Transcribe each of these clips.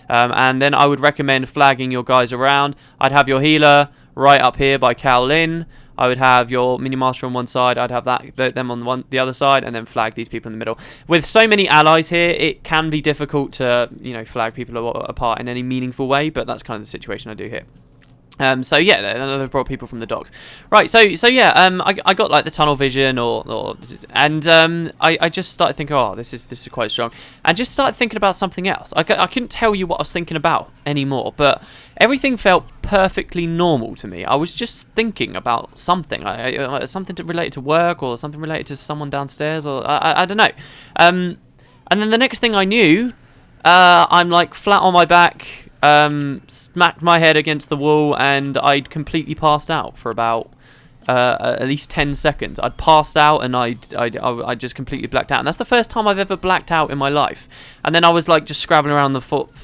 And then I would recommend flagging your guys around. I'd have your healer right up here by Kowlin. I would have your mini-master on one side, I'd have them on the other side, and then flag these people in the middle. With so many allies here, it can be difficult to, flag people apart in any meaningful way, but that's kind of the situation I do here. So yeah, they've brought people from the docks, right? So yeah, I got like the tunnel vision, and I just started thinking, oh, this is quite strong, and just started thinking about something else. I couldn't tell you what I was thinking about anymore, but everything felt perfectly normal to me. I was just thinking about something, something related to work, or something related to someone downstairs, or I don't know. And then the next thing I knew, I'm like flat on my back. Smacked my head against the wall, and I'd completely passed out for about at least 10 seconds. I'd passed out, and I just completely blacked out, and that's the first time I've ever blacked out in my life. And then I was like just scrabbling around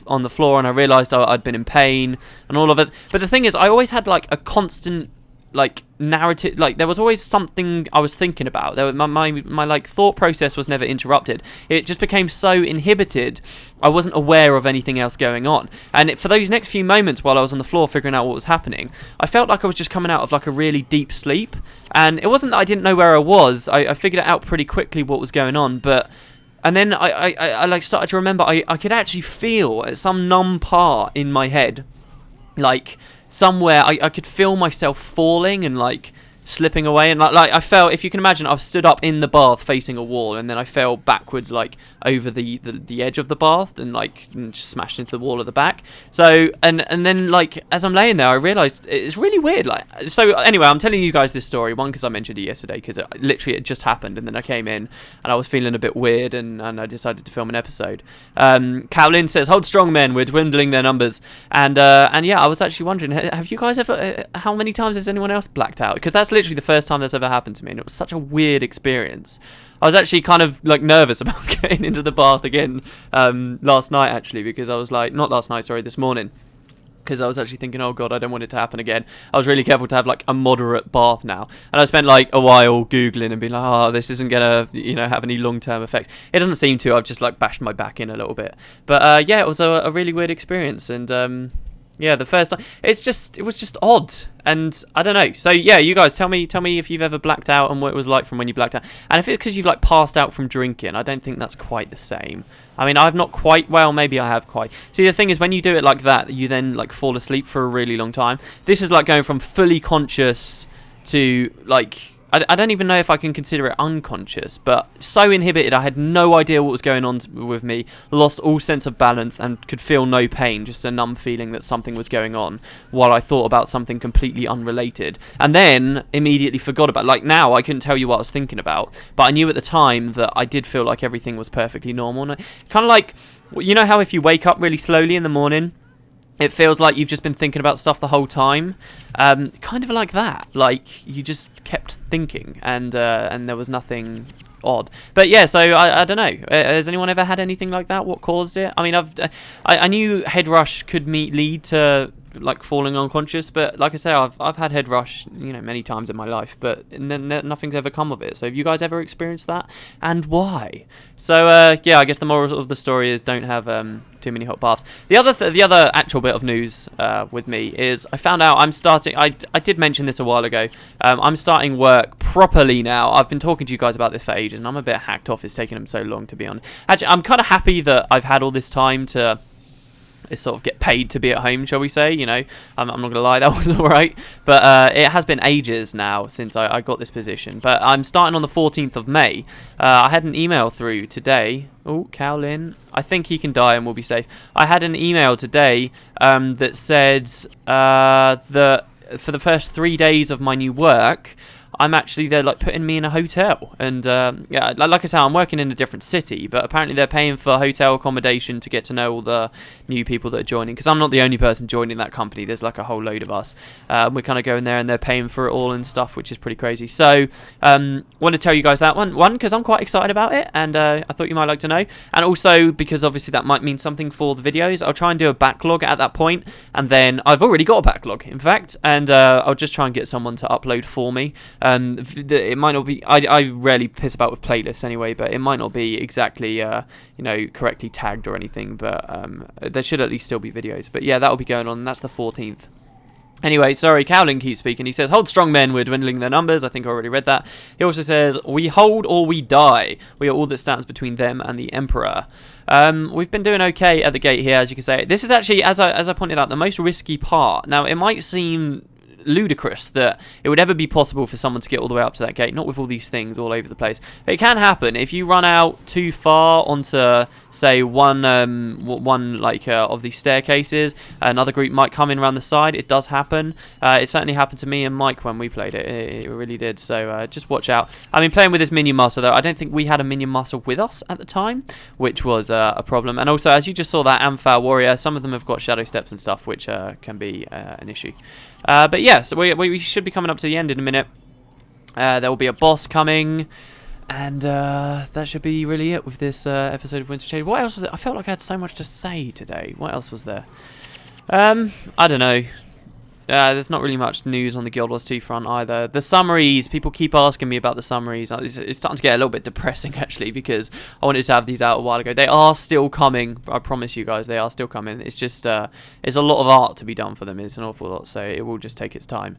on the floor, and I realised I'd been in pain and all of it. But the thing is, I always had like a constant like narrative, like there was always something I was thinking about. There was my like thought process was never interrupted. It just became so inhibited, I wasn't aware of anything else going on. And for those next few moments while I was on the floor figuring out what was happening, I felt like I was just coming out of like a really deep sleep. And it wasn't that I didn't know where I was. I figured it out pretty quickly what was going on, and then I like started to remember I could actually feel some numb part in my head, like somewhere I could feel myself falling and like slipping away, and like I fell, if you can imagine, I was stood up in the bath facing a wall, and then I fell backwards like over the edge of the bath and just smashed into the wall at the back. So and then like as I'm laying there, I realised it's really weird. So anyway, I'm telling you guys this story, one, because I mentioned it yesterday, because it just happened, and then I came in and I was feeling a bit weird, and I decided to film an episode. Kowlin says, hold strong, men, we're dwindling their numbers. And yeah, I was actually wondering, have you guys ever, how many times has anyone else blacked out? Because that's literally the first time that's ever happened to me, and it was such a weird experience. I was actually kind of like nervous about getting into the bath again last night, actually, because I was like, not last night, sorry, this morning, because I was actually thinking, oh god, I don't want it to happen again. I was really careful to have like a moderate bath now, and I spent like a while googling and being like, oh, this isn't gonna have any long-term effects. It doesn't seem to. I've just like bashed my back in a little bit, but yeah, it was a really weird experience, and yeah, the first time, it was just odd, and I don't know. So yeah, you guys tell me if you've ever blacked out and what it was like from when you blacked out, and if it's because you've like passed out from drinking. I don't think that's quite the same. I mean, I've not quite. Well, maybe I have quite. See, the thing is, when you do it like that, you then like fall asleep for a really long time. This is like going from fully conscious to like, I don't even know if I can consider it unconscious, but so inhibited, I had no idea what was going on with me, lost all sense of balance, and could feel no pain, just a numb feeling that something was going on, while I thought about something completely unrelated, and then immediately forgot about it. Like now, I couldn't tell you what I was thinking about, but I knew at the time that I did feel like everything was perfectly normal, and kind of like, you know how if you wake up really slowly in the morning, it feels like you've just been thinking about stuff the whole time, kind of like that. Like you just kept thinking, and there was nothing odd. But yeah, so I don't know. Has anyone ever had anything like that? What caused it? I mean, I knew Headrush could lead to like falling unconscious, but like I say, I've had Headrush many times in my life, but nothing's ever come of it. So have you guys ever experienced that, and why? So yeah, I guess the moral of the story is don't have too many hot baths. The other actual bit of news with me is I found out I'm starting. I did mention this a while ago. I'm starting work properly now. I've been talking to you guys about this for ages, and I'm a bit hacked off. It's taken them so long, to be honest. Actually, I'm kind of happy that I've had all this time to sort of get paid to be at home, shall we say. I'm not gonna lie, that was alright, but it has been ages now since I got this position. But I'm starting on the 14th of May. I had an email through today. Oh, Kowlin, I think he can die and we'll be safe. I had an email today that said that for the first 3 days of my new work, I'm actually, they're like putting me in a hotel, and yeah, like I said, I'm working in a different city, but apparently they're paying for hotel accommodation to get to know all the new people that are joining, because I'm not the only person joining that company. There's like a whole load of us. We're kind of going there, and they're paying for it all and stuff, which is pretty crazy. So want to tell you guys that one because I'm quite excited about it, and I thought you might like to know, and also because obviously that might mean something for the videos. I'll try and do a backlog at that point, and then I've already got a backlog, in fact, and I'll just try and get someone to upload for me. It might not be. I rarely piss about with playlists anyway, but it might not be exactly correctly tagged or anything. But there should at least still be videos. But yeah, that will be going on. And that's the 14th. Anyway, sorry, Cowlin keeps speaking. He says, hold strong men, we're dwindling their numbers. I think I already read that. He also says, we hold or we die. We are all that stands between them and the Emperor. We've been doing okay at the gate here, as you can say. This is actually, as I pointed out, the most risky part. Now, it might seem ludicrous that it would ever be possible for someone to get all the way up to that gate, not with all these things all over the place. It can happen if you run out too far onto, say, one of these staircases. Another group might come in around the side. It does happen. It certainly happened to me and Mike when we played it. It really did. So just watch out. I mean, playing with this minion master though, I don't think we had a minion master with us at the time, which was a problem. And also, as you just saw, that Amphair warrior, some of them have got shadow steps and stuff, which can be an issue. But yeah, so we should be coming up to the end in a minute. There will be a boss coming, and that should be really it with this episode of Winter Shade. What else was it? I felt like I had so much to say today. What else was there? I don't know. There's not really much news on the Guild Wars 2 front either. The summaries, people keep asking me about the summaries. It's starting to get a little bit depressing, actually, because I wanted to have these out a while ago. They are still coming. I promise you guys, they are still coming. It's just, it's a lot of art to be done for them. It's an awful lot, so it will just take its time.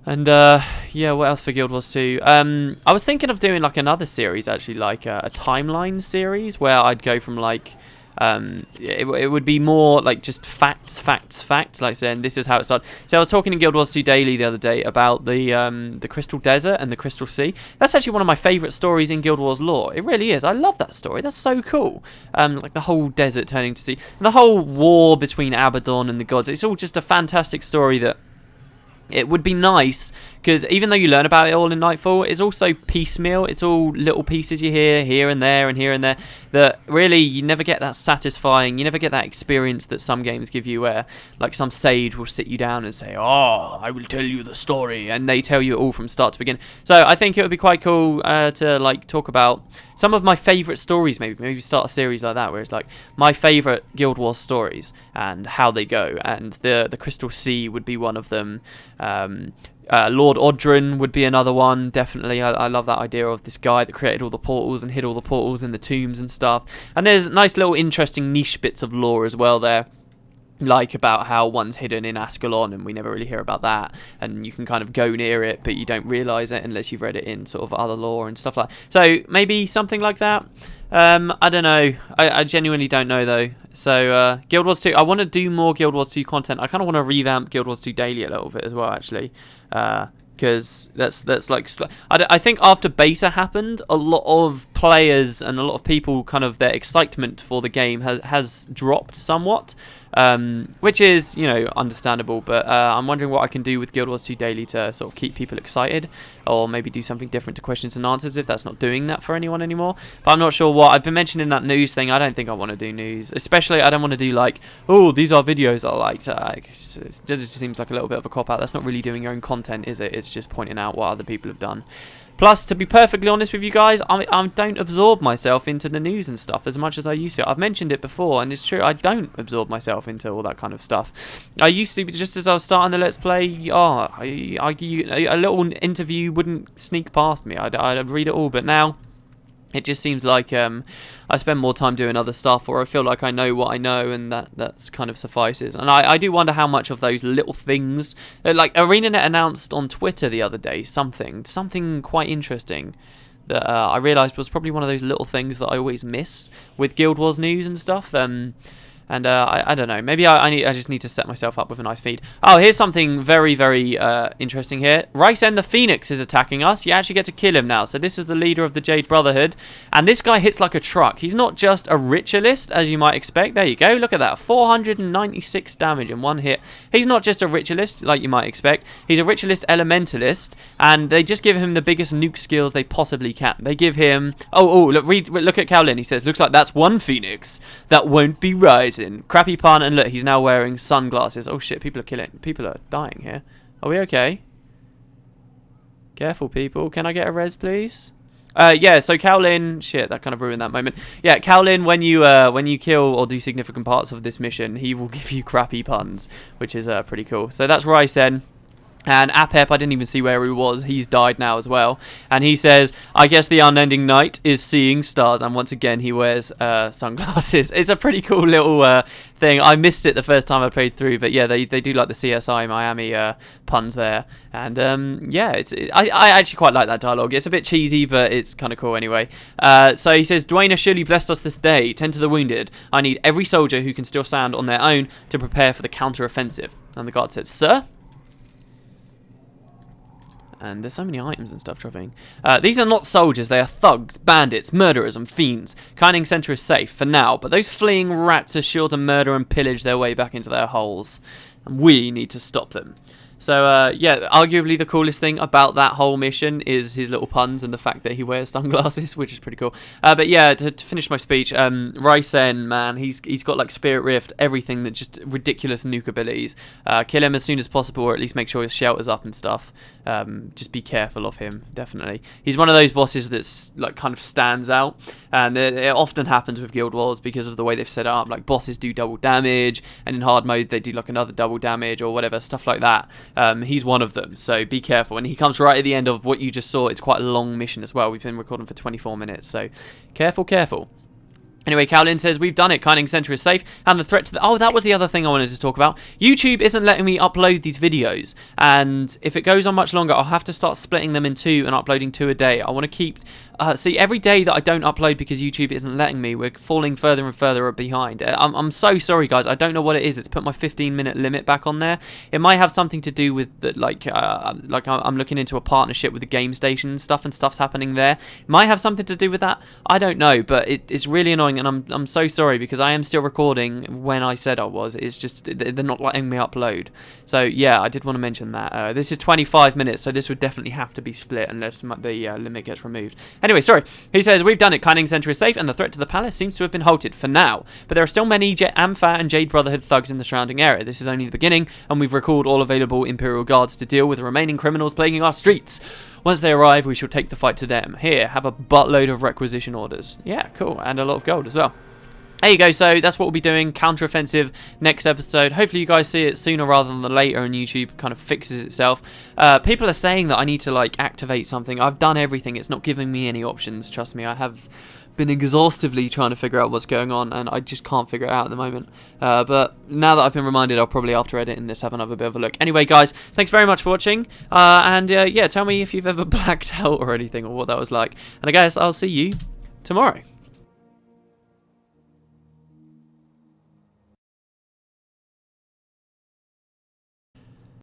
And, yeah, what else for Guild Wars 2? I was thinking of doing, like, another series, actually, like a timeline series, where I'd go from, like... it would be more like just facts, like saying this is how it started. So I was talking in Guild Wars 2 Daily the other day about the Crystal Desert and the Crystal Sea. That's actually one of my favourite stories in Guild Wars lore. It really is. I love that story. That's so cool. Like the whole desert turning to sea, and the whole war between Abaddon and the gods. It's all just a fantastic story that it would be nice, because even though you learn about it all in Nightfall, it's also piecemeal. It's all little pieces you hear here and there and here and there, that really you never get that satisfying, you never get that experience that some games give you, where like some sage will sit you down and say, oh, I will tell you the story, and they tell you it all from start to begin. So I think it would be quite cool to like talk about some of my favourite stories, maybe start a series like that, where it's like my favourite Guild Wars stories and how they go, and the Crystal Sea would be one of them. Lord Odrin would be another one, definitely. I love that idea of this guy that created all the portals and hid all the portals in the tombs and stuff. And there's nice little interesting niche bits of lore as well there, like about how one's hidden in Ascalon and we never really hear about that, and you can kind of go near it but you don't realise it unless you've read it in sort of other lore and stuff like that. So maybe something like that. I don't know. I genuinely don't know though. So Guild Wars 2, I want to do more Guild Wars 2 content. I kind of want to revamp Guild Wars 2 Daily a little bit as well, actually, because that's like I think after beta happened, a lot of players and a lot of people, kind of their excitement for the game has dropped somewhat, which is, you know, understandable. But I'm wondering what I can do with Guild Wars 2 Daily to sort of keep people excited, or maybe do something different to questions and answers if that's not doing that for anyone anymore. But I'm not sure what. I've been mentioning that news thing. I don't think I want to do news, especially I don't want to do like, oh, these are videos I liked. It just seems like a little bit of a cop out. That's not really doing your own content, is it? It's just pointing out what other people have done. Plus, to be perfectly honest with you guys, I don't absorb myself into the news and stuff as much as I used to. I've mentioned it before, and it's true. I don't absorb myself into all that kind of stuff. I used to, just as I was starting the Let's Play, a little interview wouldn't sneak past me. I'd read it all, but now it just seems like I spend more time doing other stuff, or I feel like I know what I know, and that's kind of suffices. And I do wonder how much of those little things, like ArenaNet announced on Twitter the other day, something quite interesting that I realised was probably one of those little things that I always miss with Guild Wars news and stuff. And I don't know. Maybe I just need to set myself up with a nice feed. Oh, here's something very, very interesting here. Ryzen the Phoenix is attacking us. You actually get to kill him now. So this is the leader of the Jade Brotherhood. And this guy hits like a truck. He's not just a ritualist, as you might expect. There you go. Look at that. 496 damage in one hit. He's not just a ritualist, like you might expect. He's a ritualist elementalist. And they just give him the biggest nuke skills they possibly can. They give him... Oh, look at Cowlin. He says, looks like that's one Phoenix. That won't be Ryzen. Crappy pun, and look, he's now wearing sunglasses. Oh shit, people are dying here. Are we okay? Careful, people. Can I get a res, please? Yeah, so Cowlin, shit, that kind of ruined that moment. Yeah, Cowlin, when you kill or do significant parts of this mission, he will give you crappy puns, which is pretty cool. So that's Ryzen. And Apep, I didn't even see where he was. He's died now as well. And he says, I guess the unending night is seeing stars. And once again, he wears sunglasses. It's a pretty cool little thing. I missed it the first time I played through. But yeah, they do like the CSI Miami puns there. And yeah, I actually quite like that dialogue. It's a bit cheesy, but it's kind of cool anyway. So he says, Dwayne has surely blessed us this day. Tend to the wounded. I need every soldier who can still stand on their own to prepare for the counter-offensive. And the guard says, sir? And there's so many items and stuff dropping. These are not soldiers, they are thugs, bandits, murderers, and fiends. Kining Center is safe, for now, but those fleeing rats are sure to murder and pillage their way back into their holes. And we need to stop them. So, yeah, arguably the coolest thing about that whole mission is his little puns and the fact that he wears sunglasses, which is pretty cool. But yeah, to finish my speech, Ryzen, man, he's got like Spirit Rift, everything, that just ridiculous nuke abilities. Kill him as soon as possible, or at least make sure his shelter's up and stuff. Just be careful of him, definitely. He's one of those bosses that's like kind of stands out, and it often happens with Guild Wars because of the way they've set it up. Like bosses do double damage, and in hard mode they do like another double damage or whatever, stuff like that. He's one of them, so be careful. And he comes right at the end of what you just saw. It's quite a long mission as well. We've been recording for 24 minutes, so careful. Anyway, Cowlin says, we've done it. Kining Center is safe. And the threat to the... Oh, that was the other thing I wanted to talk about. YouTube isn't letting me upload these videos. And if it goes on much longer, I'll have to start splitting them in two and uploading 2 a day. I want to keep... see, every day that I don't upload because YouTube isn't letting me, we're falling further and further behind. I'm so sorry, guys. I don't know what it is. It's put my 15-minute limit back on there. It might have something to do with, the, like I'm looking into a partnership with the game station and stuff's happening there. It might have something to do with that. I don't know, but it's really annoying. And I'm so sorry because I am still recording when I said I was. It's just they're not letting me upload. So yeah, I did want to mention that. This is 25 minutes, so this would definitely have to be split unless the limit gets removed. Anyway, sorry. He says, we've done it. Kining Center is safe and the threat to the palace seems to have been halted for now. But there are still many Ampha and Jade Brotherhood thugs in the surrounding area. This is only the beginning, and we've recalled all available Imperial Guards to deal with the remaining criminals plaguing our streets. Once they arrive, we shall take the fight to them. Here, have a buttload of requisition orders. Yeah, cool. And a lot of gold as well. There you go, so that's what we'll be doing, counter-offensive next episode. Hopefully you guys see it sooner rather than later and YouTube kind of fixes itself. People are saying that I need to like activate something. I've done everything, it's not giving me any options, trust me. I have been exhaustively trying to figure out what's going on and I just can't figure it out at the moment. But now that I've been reminded, I'll probably after editing this have another bit of a look. Anyway guys, thanks very much for watching. And yeah, tell me if you've ever blacked out or anything or what that was like. And I guess I'll see you tomorrow.